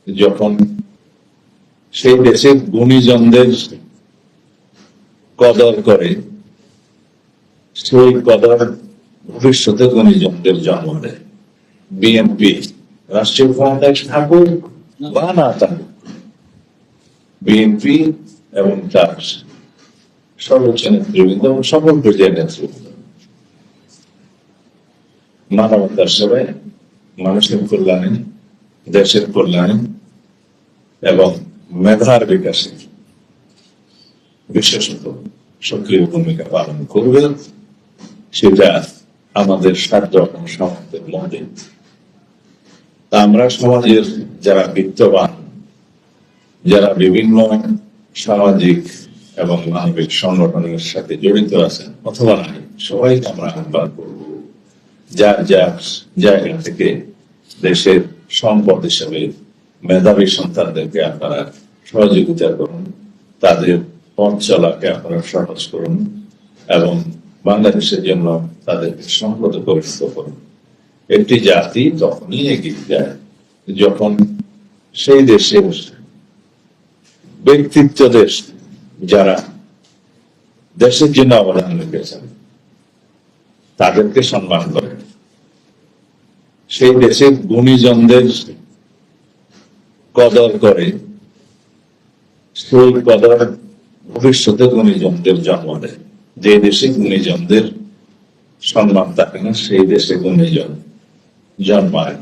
যখন সেই দেশের গুণীজনদের কদর করে, সেই কদর ভবিষ্যতে গুণীজনদের জন্ম দেয়। বিএনপি রাষ্ট্রীয় ক্ষমতায় থাকুক বা না থাকুক, বিএনপি এবং তার সর্বোচ্চ নেতৃবৃন্দ এবং সকল পর্যায়ের নেতৃবৃন্দ মানবতার সেবায়, মানুষের কল্যাণে, দেশের কল্যাণে এবং মেধার বিকাশে বিশেষত সক্রিয় ভূমিকা পালন করবে। সেটা আমাদের সাধ্য এবং সামর্থ্যের মধ্যে। আমরা সমাজের যারা বিত্তবান, যারা বিভিন্ন সামাজিক এবং মানবিক সংগঠনের সাথে জড়িত আছেন অথবা নাই, সবাইকে আমরা আহ্বান করব, যার যার জায়গা থেকে দেশের সম্পদ হিসেবে মেধাবী সন্তানদেরকে আপনারা সহযোগিতা করুন, তাদের পথ চলাকে আপনারা সহজ করুন এবং বাংলাদেশের জন্য তাদেরকে সম্পদে পরিণত করুন। একটি জাতি তখনই এগিয়ে যায় যখন সেই দেশের ব্যক্তিত্বদের, যারা দেশের জন্য অবদান রেখেছেন, তাদেরকে সম্মান করে, সেই দেশের গুণীজনদের কদর করে, সেই কদর ভবিষ্যতে গুণীজনদের জন্ম দেয়। যে দেশে গুণীজনদের সম্মান থাকে না, সেই দেশে গুণীজন জন্মায়।